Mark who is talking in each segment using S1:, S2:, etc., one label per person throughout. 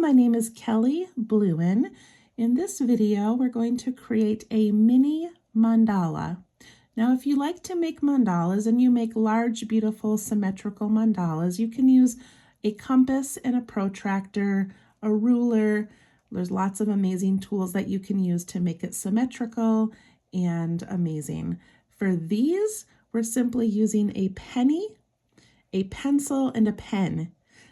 S1: my name is Kelly Bluen. In this video, we're going to create a mini mandala. Now, if you like to make mandalas and you make large, beautiful, symmetrical mandalas, you can use a compass and a protractor, a ruler. There's lots of amazing tools that you can use to make it symmetrical and amazing. For these, we're simply using a penny, a pencil, and a pen.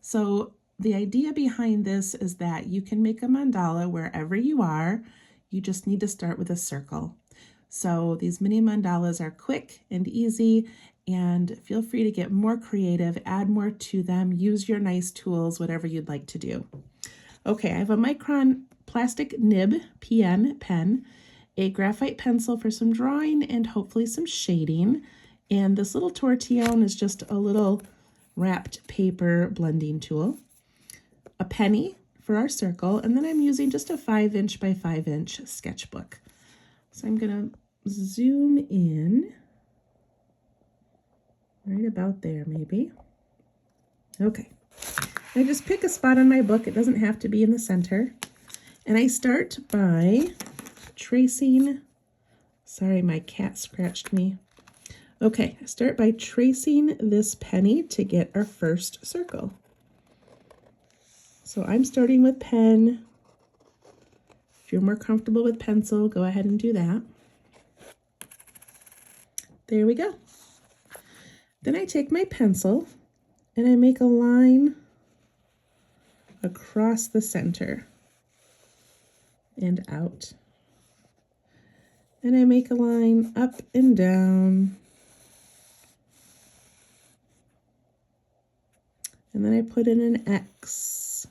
S1: So the idea behind this is that you can make a mandala wherever you are. You just need to start with a circle. So these mini mandalas are quick and easy, and feel free to get more creative, add more to them, use your nice tools, whatever you'd like to do. Okay, I have a micron plastic nib PN pen, a graphite pencil for some drawing and hopefully some shading, and this little tortillon is just a little wrapped paper blending tool, a penny for our circle, and then I'm using just a 5" by 5" sketchbook. So I'm gonna zoom in right about there maybe. Okay, I just pick a spot on my book. It doesn't have to be in the center. And I start by tracing, sorry, my cat scratched me. Okay, I start by tracing this penny to get our first circle. So I'm starting with pen. If you're more comfortable with pencil, go ahead and do that. There we go. Then I take my pencil and I make a line across the center and out. And I make a line up and down. And then I put in an X.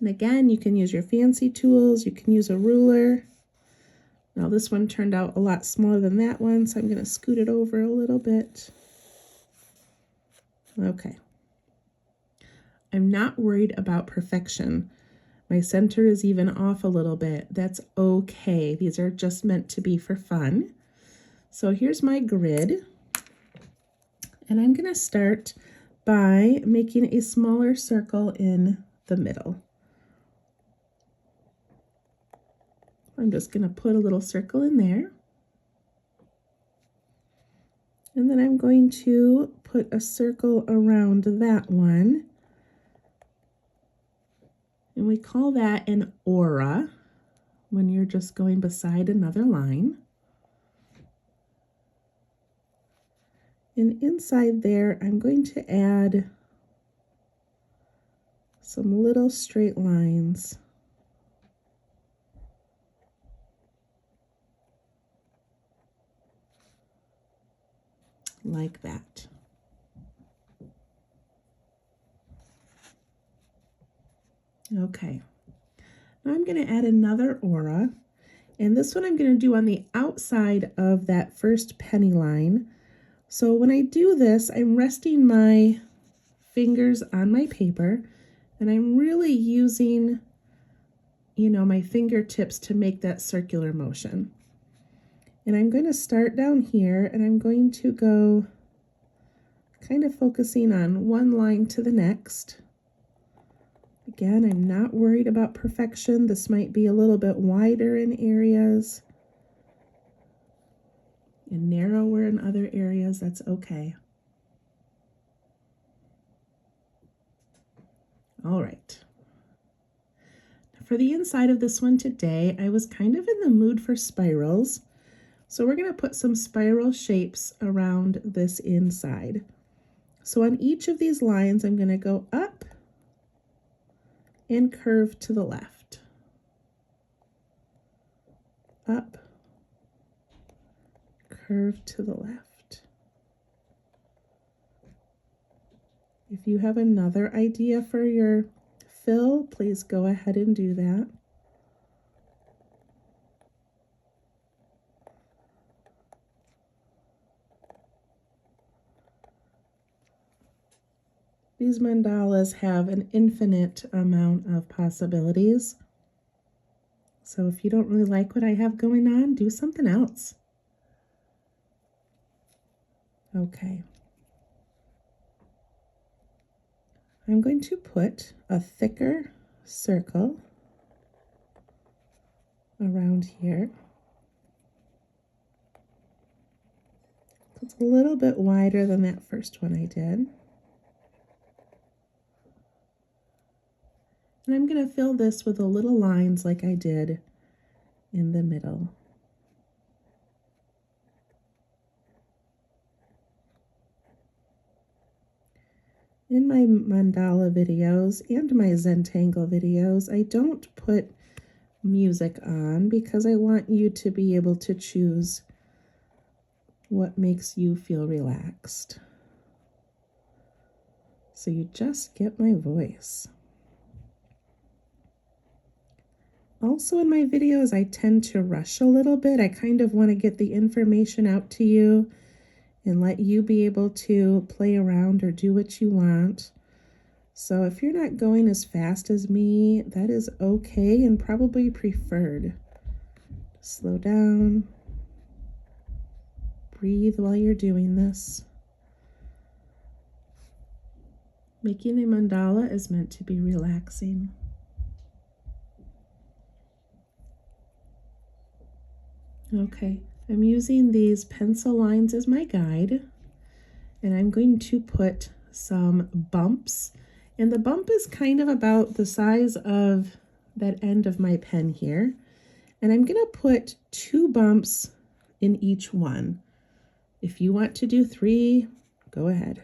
S1: And again, you can use your fancy tools. You can use a ruler. Now this one turned out a lot smaller than that one, so I'm going to scoot it over a little bit. Okay. I'm not worried about perfection. My center is even off a little bit. That's okay. These are just meant to be for fun. So here's my grid. And I'm going to start by making a smaller circle in the middle. I'm just going to put a little circle in there. And then I'm going to put a circle around that one. And we call that an aura when you're just going beside another line. And inside there, I'm going to add some little straight lines. Like that. Okay. Now I'm going to add another aura, and this one I'm going to do on the outside of that first penny line. So when I do this, I'm resting my fingers on my paper, and I'm really using, my fingertips to make that circular motion. And I'm going to start down here, and I'm going to go kind of focusing on one line to the next. Again, I'm not worried about perfection. This might be a little bit wider in areas and narrower in other areas. That's okay. All right. For the inside of this one today, I was kind of in the mood for spirals. So we're going to put some spiral shapes around this inside. So on each of these lines, I'm going to go up and curve to the left. Up, curve to the left. If you have another idea for your fill, please go ahead and do that. These mandalas have an infinite amount of possibilities. So if you don't really like what I have going on, do something else. Okay. I'm going to put a thicker circle around here. It's a little bit wider than that first one I did. And I'm going to fill this with the little lines like I did in the middle. In my mandala videos and my Zentangle videos, I don't put music on because I want you to be able to choose what makes you feel relaxed. So you just get my voice. Also in my videos, I tend to rush a little bit. I kind of want to get the information out to you and let you be able to play around or do what you want. So if you're not going as fast as me, that is okay and probably preferred. Slow down. Breathe while you're doing this. Making a mandala is meant to be relaxing. Okay, I'm using these pencil lines as my guide, and I'm going to put some bumps. And the bump is kind of about the size of that end of my pen here. And I'm going to put 2 bumps in each one. If you want to do 3, go ahead.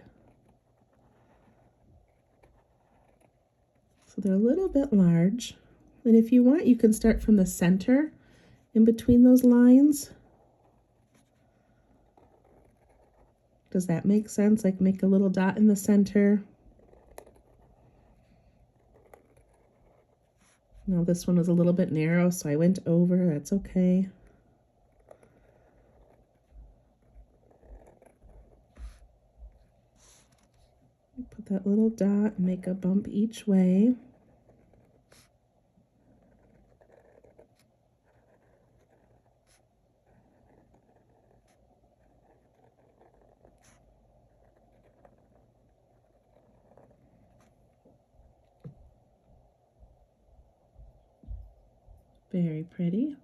S1: So they're a little bit large. And if you want, you can start from the center in between those lines. Does that make sense? Like make a little dot in the center. Now this one was a little bit narrow, so I went over. That's okay. Put that little dot and make a bump each way. Very pretty.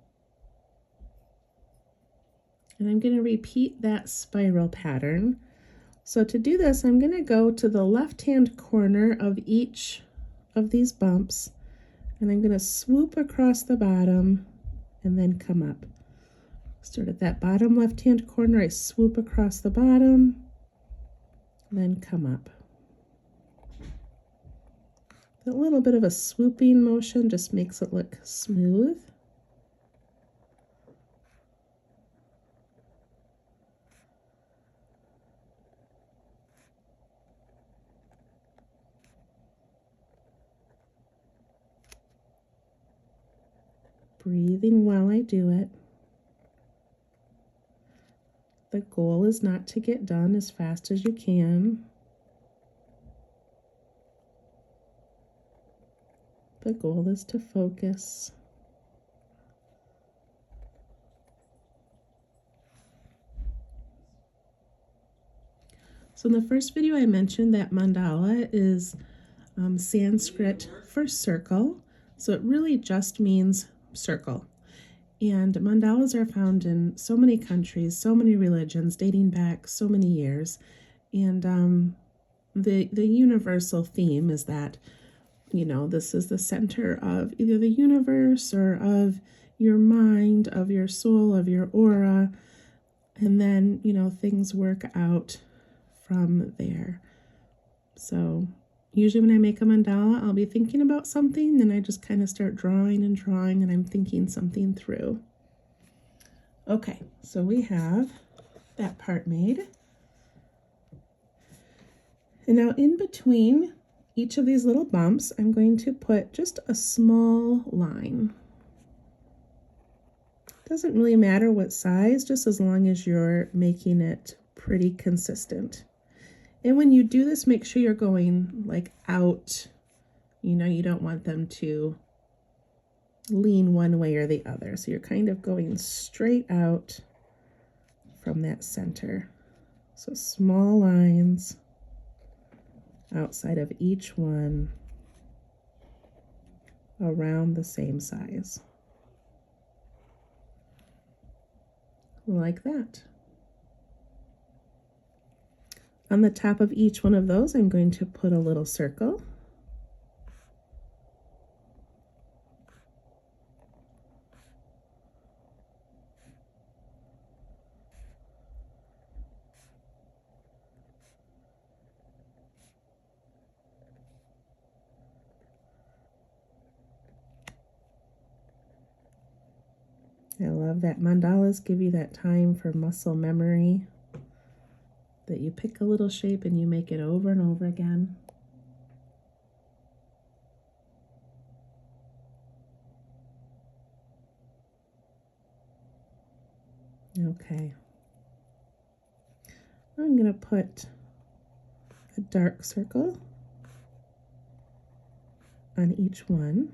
S1: And I'm going to repeat that spiral pattern. So to do this, I'm going to go to the left-hand corner of each of these bumps, and I'm going to swoop across the bottom and then come up. Start at that bottom left-hand corner, I swoop across the bottom, then come up. A little bit of a swooping motion just makes it look smooth. Breathing while I do it. The goal is not to get done as fast as you can. The goal is to focus. So in the first video I mentioned that mandala is Sanskrit for circle. So it really just means circle. And mandalas are found in so many countries, so many religions, dating back so many years. And the universal theme is that, you know, this is the center of either the universe or of your mind, of your soul, of your aura. And then, you know, things work out from there. So usually when I make a mandala, I'll be thinking about something, and I just kind of start drawing, and I'm thinking something through. Okay, so we have that part made. And now in between each of these little bumps, I'm going to put just a small line. Doesn't really matter what size, just as long as you're making it pretty consistent. And when you do this, make sure you're going like out. You know, you don't want them to lean one way or the other. So you're kind of going straight out from that center. So small lines outside of each one around the same size. Like that. On the top of each one of those, I'm going to put a little circle. I love that mandalas give you that time for muscle memory, that you pick a little shape and you make it over and over again. Okay. I'm going to put a dark circle on each one.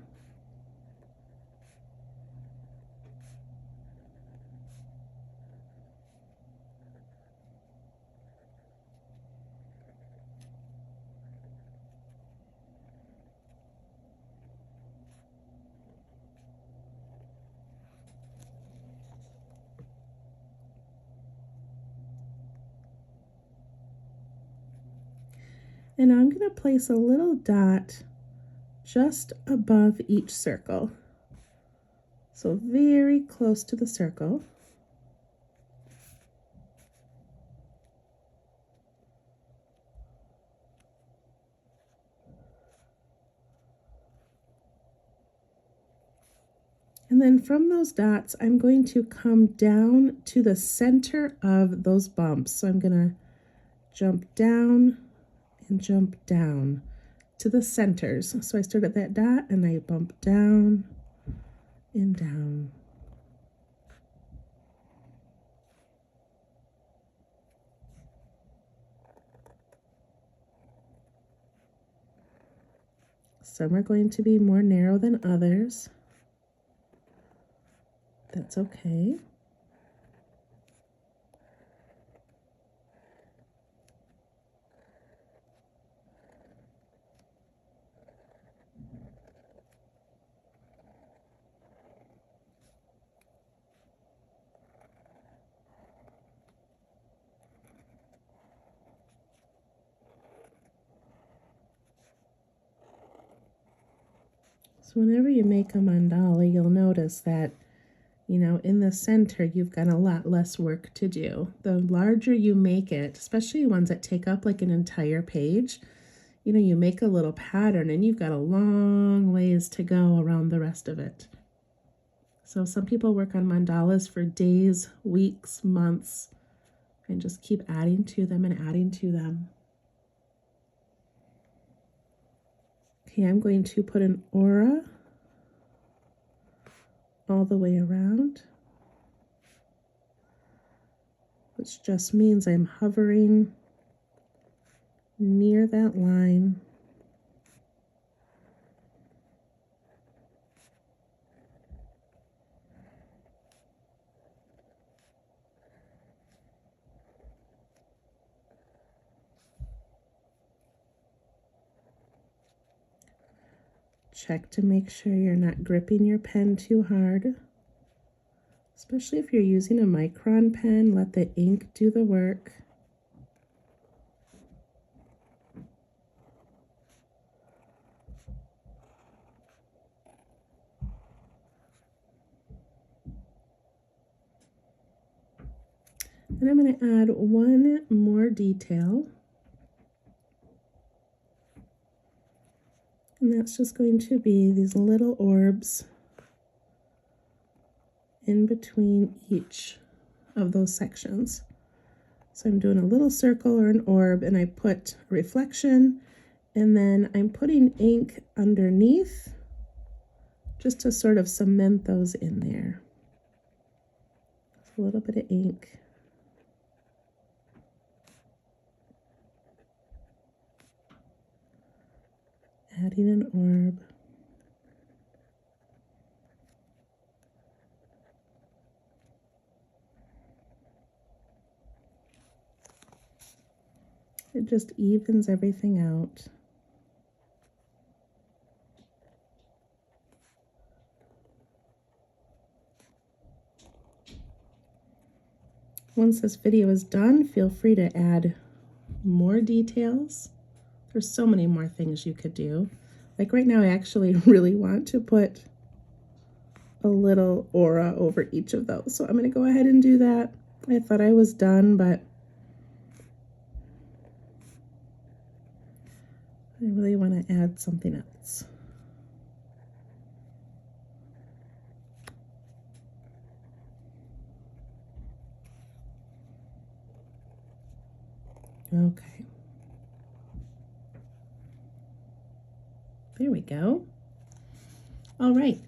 S1: And I'm going to place a little dot just above each circle. So very close to the circle. And then from those dots, I'm going to come down to the center of those bumps. So I'm going to jump down and jump down to the centers. So I start at that dot and I bump down and down. Some are going to be more narrow than others. That's okay. So whenever you make a mandala, you'll notice that, in the center, you've got a lot less work to do. The larger you make it, especially ones that take up like an entire page, you make a little pattern and you've got a long ways to go around the rest of it. So some people work on mandalas for days, weeks, months, and just keep adding to them and adding to them. Okay, I'm going to put an aura all the way around, which just means I'm hovering near that line. Check to make sure you're not gripping your pen too hard. Especially if you're using a micron pen, let the ink do the work. And I'm going to add one more detail. And that's just going to be these little orbs in between each of those sections. So I'm doing a little circle or an orb, and I put a reflection, and then I'm putting ink underneath just to sort of cement those in there. Just a little bit of ink. Adding an orb. It just evens everything out. Once this video is done, feel free to add more details. There's so many more things you could do. Like right now, I actually really want to put a little aura over each of those. So I'm going to go ahead and do that. I thought I was done, but I really want to add something else. Okay. There we go. All right.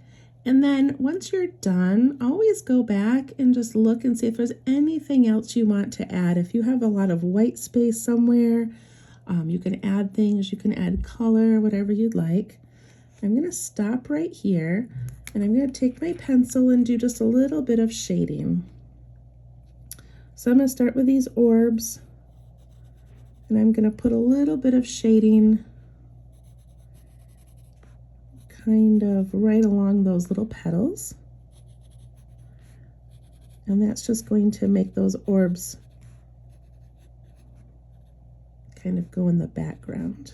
S1: And then once you're done, always go back and just look and see if there's anything else you want to add. If you have a lot of white space somewhere, you can add things, you can add color, whatever you'd like. I'm going to stop right here and I'm going to take my pencil and do just a little bit of shading. So I'm going to start with these orbs and I'm going to put a little bit of shading kind of right along those little petals. And that's just going to make those orbs kind of go in the background.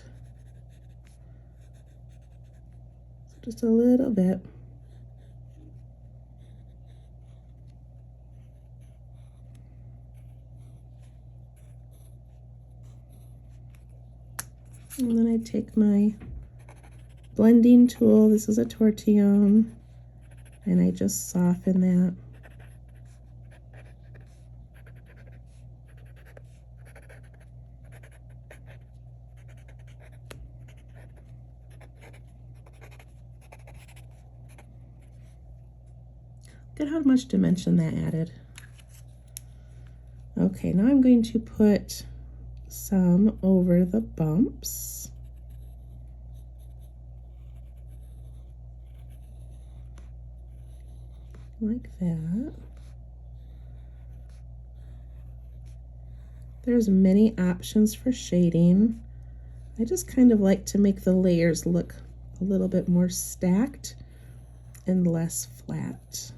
S1: So just a little bit. And then I take my blending tool, this is a tortillon, and I just soften that. Look at how much dimension that added. Okay, now I'm going to put some over the bumps. Like that. There's many options for shading. I just kind of like to make the layers look a little bit more stacked and less flat.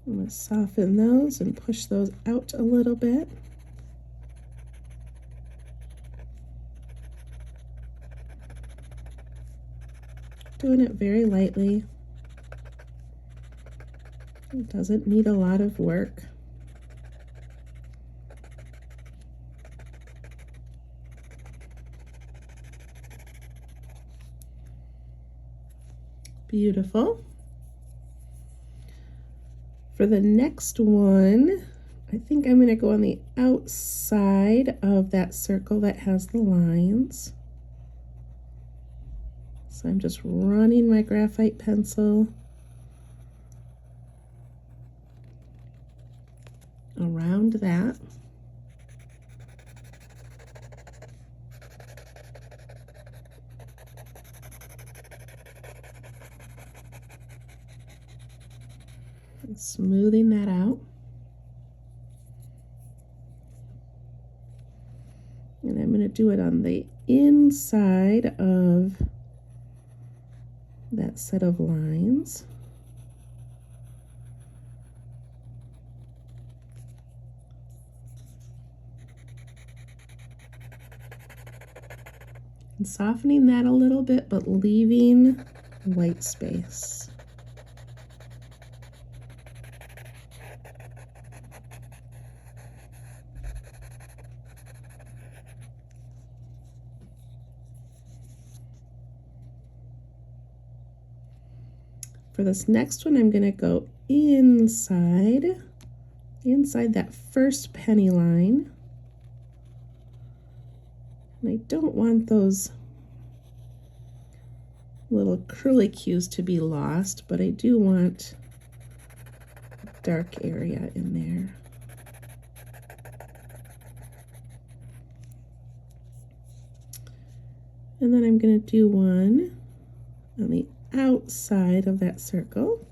S1: I'm going to soften those and push those out a little bit. Doing it very lightly. It doesn't need a lot of work. Beautiful. For the next one, I think I'm going to go on the outside of that circle that has the lines. So I'm just running my graphite pencil around that. And smoothing that out. And I'm going to do it on the inside of that set of lines. And softening that a little bit, but leaving white space. For this next one, I'm going to go inside that first penny line. And I don't want those little curlicues to be lost, but I do want a dark area in there. And then I'm going to do one on the outside of that circle.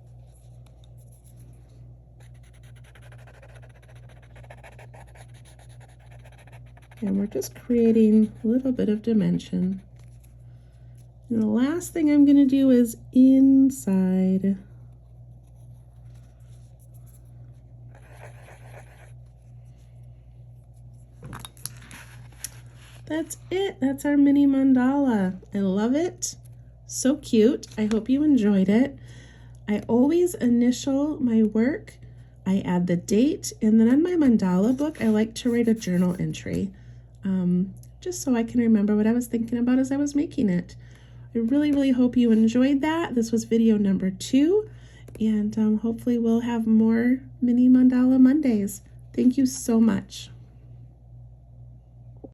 S1: And we're just creating a little bit of dimension. And the last thing I'm going to do is inside. That's it. That's our mini mandala. I love it. So cute. I hope you enjoyed it. I always initial my work. I add the date, and then on my mandala book, I like to write a journal entry, just so I can remember what I was thinking about as I was making it. I really, really hope you enjoyed that. This was video number 2, and hopefully we'll have more mini mandala Mondays. Thank you so much.